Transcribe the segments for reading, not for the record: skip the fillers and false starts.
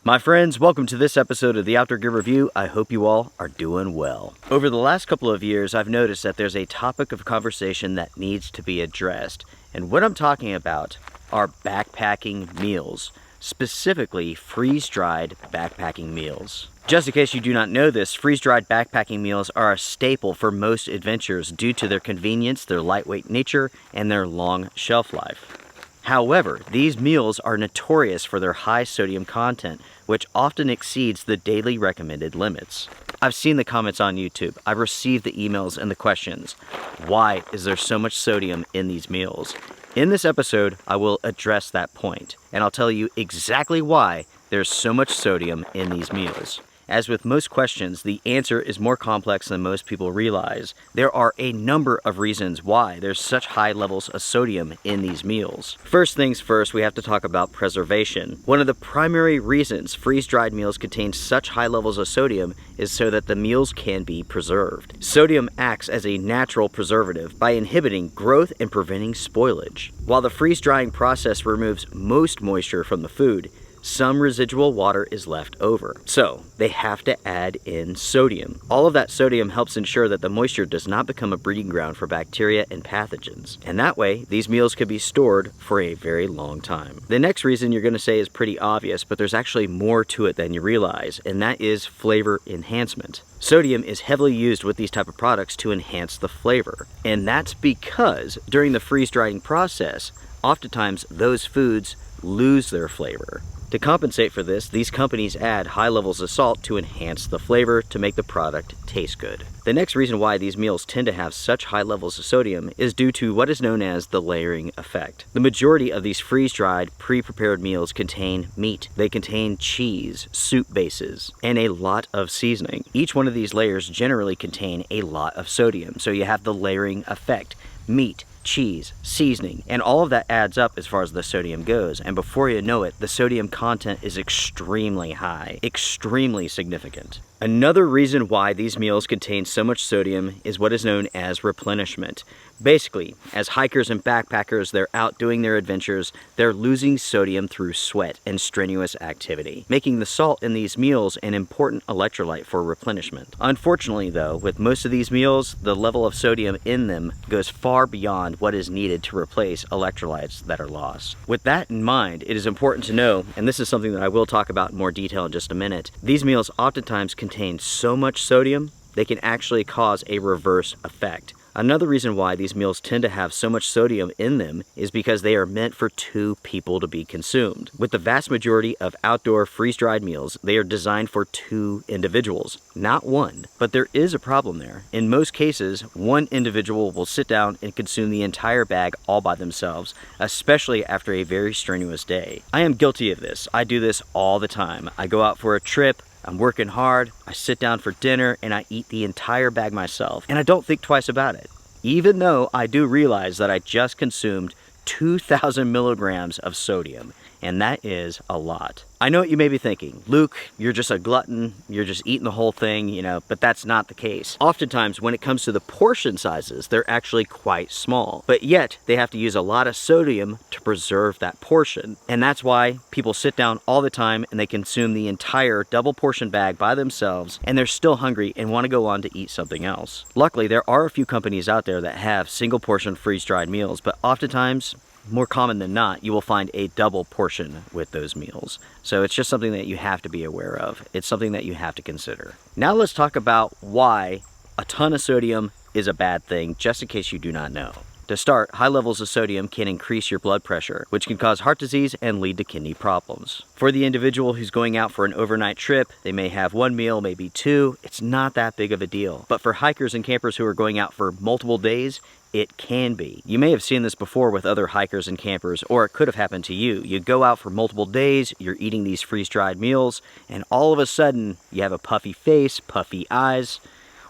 My friends, welcome to this episode of the Outdoor Gear Review. I hope you all are doing well. Over the last couple of years, I've noticed that there's a topic of conversation that needs to be addressed. And what I'm talking about are backpacking meals, specifically freeze-dried backpacking meals. Just in case you do not know this, freeze-dried backpacking meals are a staple for most adventures due to their convenience, their lightweight nature, and their long shelf life. However, these meals are notorious for their high sodium content, which often exceeds the daily recommended limits. I've seen the comments on YouTube, I've received the emails and the questions. Why is there so much sodium in these meals? In this episode, I will address that point, and I'll tell you exactly why there's so much sodium in these meals. As with most questions, the answer is more complex than most people realize. There are a number of reasons why there's such high levels of sodium in these meals. First things first, we have to talk about preservation. One of the primary reasons freeze-dried meals contain such high levels of sodium is so that the meals can be preserved. Sodium acts as a natural preservative by inhibiting growth and preventing spoilage. While the freeze-drying process removes most moisture from the food, some residual water is left over. So they have to add in sodium. All of that sodium helps ensure that the moisture does not become a breeding ground for bacteria and pathogens. And that way, these meals could be stored for a very long time. The next reason you're gonna say is pretty obvious, but there's actually more to it than you realize, and that is flavor enhancement. Sodium is heavily used with these type of products to enhance the flavor. And that's because during the freeze-drying process, oftentimes those foods lose their flavor. To compensate for this, these companies add high levels of salt to enhance the flavor to make the product taste good. The next reason why these meals tend to have such high levels of sodium is due to what is known as the layering effect. The majority of these freeze-dried, pre-prepared meals contain meat. They contain cheese, soup bases, and a lot of seasoning. Each one of these layers generally contain a lot of sodium, so you have the layering effect. Meat, cheese, seasoning, and all of that adds up as far as the sodium goes, and before you know it, the sodium content is extremely high, extremely significant. Another reason why these meals contain so much sodium is what is known as replenishment. Basically, as hikers and backpackers, they're out doing their adventures, they're losing sodium through sweat and strenuous activity, making the salt in these meals an important electrolyte for replenishment. Unfortunately though, with most of these meals, the level of sodium in them goes far beyond what is needed to replace electrolytes that are lost. With that in mind, it is important to know, and this is something that I will talk about in more detail in just a minute, these meals oftentimes contain so much sodium, they can actually cause a reverse effect. Another reason why these meals tend to have so much sodium in them is because they are meant for 2 people to be consumed. With the vast majority of outdoor freeze-dried meals, they are designed for 2 individuals, not 1. But there is a problem there. In most cases, 1 individual will sit down and consume the entire bag all by themselves, especially after a very strenuous day. I am guilty of this. I do this all the time. I go out for a trip, I'm working hard, I sit down for dinner, and I eat the entire bag myself, and I don't think twice about it. Even though I do realize that I just consumed 2,000 milligrams of sodium, and that is a lot. I know what you may be thinking, Luke, you're just a glutton, you're just eating the whole thing, but that's not the case. Oftentimes, when it comes to the portion sizes, they're actually quite small, but yet they have to use a lot of sodium to preserve that portion. And that's why people sit down all the time and they consume the entire double portion bag by themselves, and they're still hungry and want to go on to eat something else. Luckily, there are a few companies out there that have single portion freeze-dried meals, but oftentimes, more common than not, you will find a double portion with those meals. So it's just something that you have to be aware of. It's something that you have to consider. Now let's talk about why a ton of sodium is a bad thing, just in case you do not know. To start, high levels of sodium can increase your blood pressure, which can cause heart disease and lead to kidney problems. For the individual who's going out for an overnight trip, they may have 1 meal, maybe 2. It's not that big of a deal. But for hikers and campers who are going out for multiple days, it can be. You may have seen this before with other hikers and campers, or it could have happened to you. You go out for multiple days, you're eating these freeze-dried meals, and all of a sudden, you have a puffy face, puffy eyes.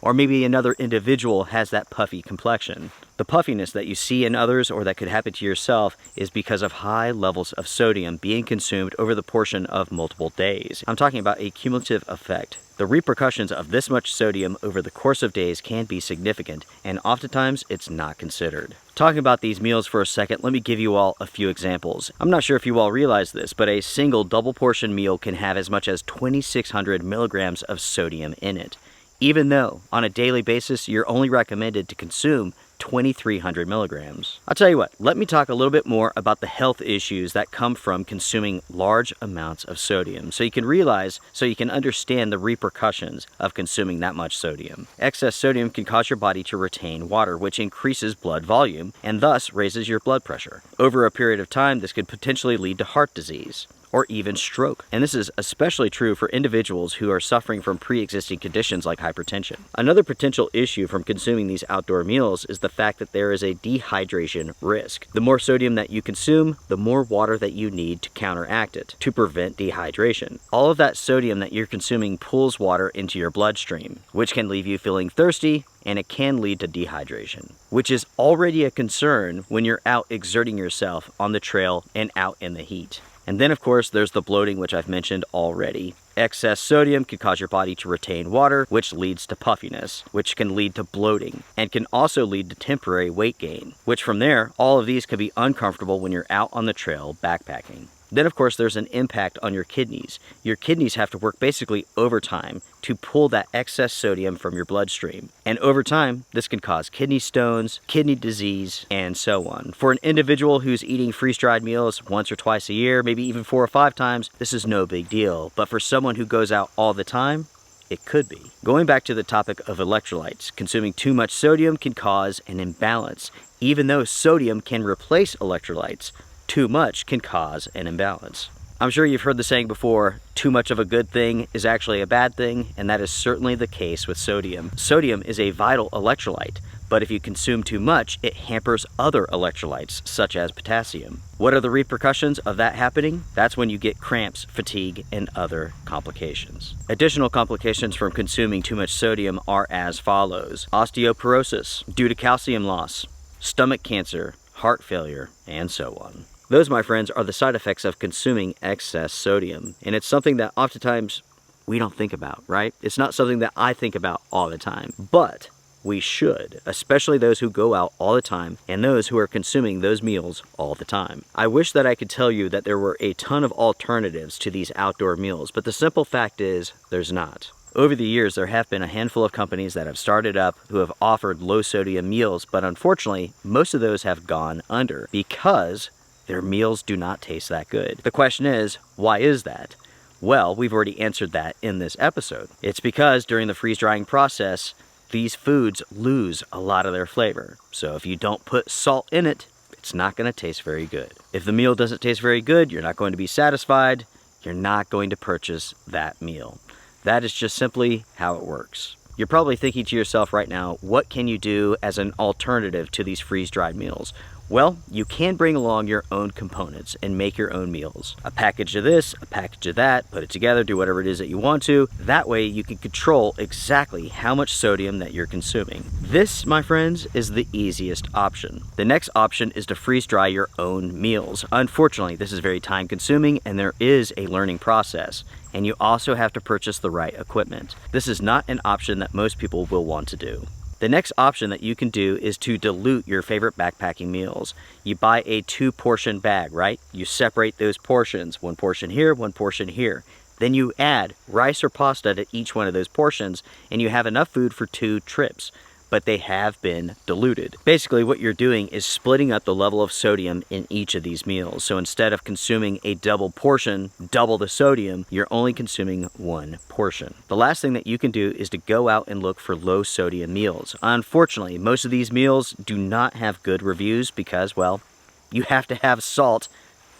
Or maybe another individual has that puffy complexion. The puffiness that you see in others or that could happen to yourself is because of high levels of sodium being consumed over the portion of multiple days. I'm talking about a cumulative effect. The repercussions of this much sodium over the course of days can be significant, and oftentimes it's not considered. Talking about these meals for a second, let me give you all a few examples. I'm not sure if you all realize this, but a single double portion meal can have as much as 2,600 milligrams of sodium in it, even though on a daily basis you're only recommended to consume 2,300 milligrams. I'll tell you what, let me talk a little bit more about the health issues that come from consuming large amounts of sodium so you can understand the repercussions of consuming that much sodium. Excess sodium can cause your body to retain water, which increases blood volume and thus raises your blood pressure. Over a period of time, this could potentially lead to heart disease or even stroke. And this is especially true for individuals who are suffering from pre-existing conditions like hypertension. Another potential issue from consuming these outdoor meals is the fact that there is a dehydration risk. The more sodium that you consume, the more water that you need to counteract it, to prevent dehydration. All of that sodium that you're consuming pulls water into your bloodstream, which can leave you feeling thirsty, and it can lead to dehydration, which is already a concern when you're out exerting yourself on the trail and out in the heat. And then, of course, there's the bloating, which I've mentioned already. Excess sodium can cause your body to retain water, which leads to puffiness, which can lead to bloating, and can also lead to temporary weight gain, which from there, all of these can be uncomfortable when you're out on the trail backpacking. Then, of course, there's an impact on your kidneys. Your kidneys have to work basically overtime to pull that excess sodium from your bloodstream. And over time, this can cause kidney stones, kidney disease, and so on. For an individual who's eating freeze-dried meals once or twice a year, maybe even 4 or 5 times, this is no big deal. But for someone who goes out all the time, it could be. Going back to the topic of electrolytes, consuming too much sodium can cause an imbalance. Even though sodium can replace electrolytes, too much can cause an imbalance. I'm sure you've heard the saying before, too much of a good thing is actually a bad thing, and that is certainly the case with sodium. Sodium is a vital electrolyte, but if you consume too much, it hampers other electrolytes, such as potassium. What are the repercussions of that happening? That's when you get cramps, fatigue, and other complications. Additional complications from consuming too much sodium are as follows: osteoporosis due to calcium loss, stomach cancer, heart failure, and so on. Those, my friends, are the side effects of consuming excess sodium. And it's something that oftentimes we don't think about, right? It's not something that I think about all the time, but we should, especially those who go out all the time and those who are consuming those meals all the time. I wish that I could tell you that there were a ton of alternatives to these outdoor meals, but the simple fact is there's not. Over the years, there have been a handful of companies that have started up who have offered low sodium meals, but unfortunately, most of those have gone under because their meals do not taste that good. The question is, why is that? Well, we've already answered that in this episode. It's because during the freeze drying process, these foods lose a lot of their flavor. So if you don't put salt in it, it's not going to taste very good. If the meal doesn't taste very good, you're not going to be satisfied. You're not going to purchase that meal. That is just simply how it works. You're probably thinking to yourself right now, what can you do as an alternative to these freeze-dried meals? Well, you can bring along your own components and make your own meals. A package of this, a package of that, put it together, do whatever it is that you want to. That way you can control exactly how much sodium that you're consuming. This, my friends, is the easiest option. The next option is to freeze dry your own meals. Unfortunately, this is very time consuming and there is a learning process. And you also have to purchase the right equipment. This is not an option that most people will want to do. The next option that you can do is to dilute your favorite backpacking meals. You buy a 2-portion bag, right? You separate those portions, 1 portion here, 1 portion here. Then you add rice or pasta to each one of those portions and you have enough food for 2 trips. But they have been diluted. Basically, what you're doing is splitting up the level of sodium in each of these meals. So instead of consuming a double portion, double the sodium, you're only consuming 1 portion. The last thing that you can do is to go out and look for low sodium meals. Unfortunately, most of these meals do not have good reviews because, well, you have to have salt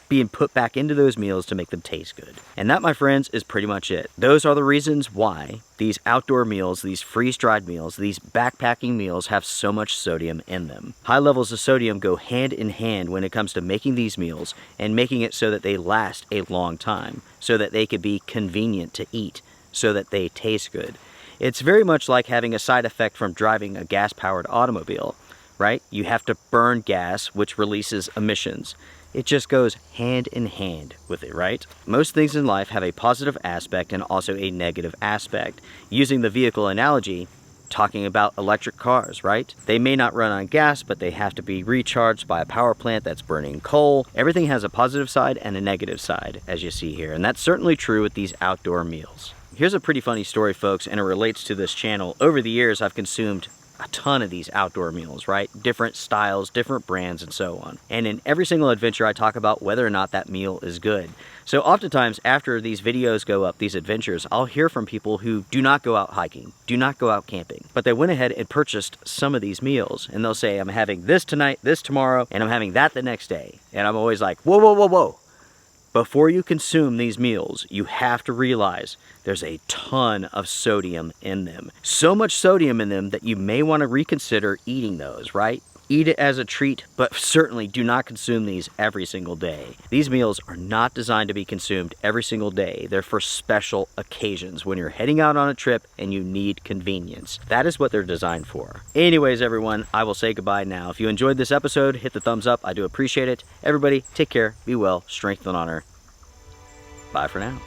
being put back into those meals to make them taste good. And that, my friends, is pretty much it. Those are the reasons why these outdoor meals, these freeze-dried meals, these backpacking meals have so much sodium in them. High levels of sodium go hand in hand when it comes to making these meals and making it so that they last a long time, so that they can be convenient to eat, so that they taste good. It's very much like having a side effect from driving a gas-powered automobile, right? You have to burn gas, which releases emissions. It just goes hand in hand with it, right? Most things in life have a positive aspect and also a negative aspect. Using the vehicle analogy, talking about electric cars, right? They may not run on gas, but they have to be recharged by a power plant that's burning coal. Everything has a positive side and a negative side, as you see here, and that's certainly true with these outdoor meals. Here's a pretty funny story, folks, and it relates to this channel. Over the years, I've consumed a ton of these outdoor meals, right? Different styles, different brands, and so on. And in every single adventure, I talk about whether or not that meal is good. So oftentimes, after these videos go up, these adventures, I'll hear from people who do not go out hiking, do not go out camping, but they went ahead and purchased some of these meals. And they'll say, I'm having this tonight, this tomorrow, and I'm having that the next day. And I'm always like, whoa, whoa, whoa, whoa. Before you consume these meals, you have to realize there's a ton of sodium in them. So much sodium in them that you may want to reconsider eating those, right? Eat it as a treat, but certainly do not consume these every single day. These meals are not designed to be consumed every single day. They're for special occasions when you're heading out on a trip and you need convenience. That is what they're designed for. Anyways, everyone, I will say goodbye now. If you enjoyed this episode, hit the thumbs up. I do appreciate it. Everybody, take care, be well, strength and honor. Bye for now.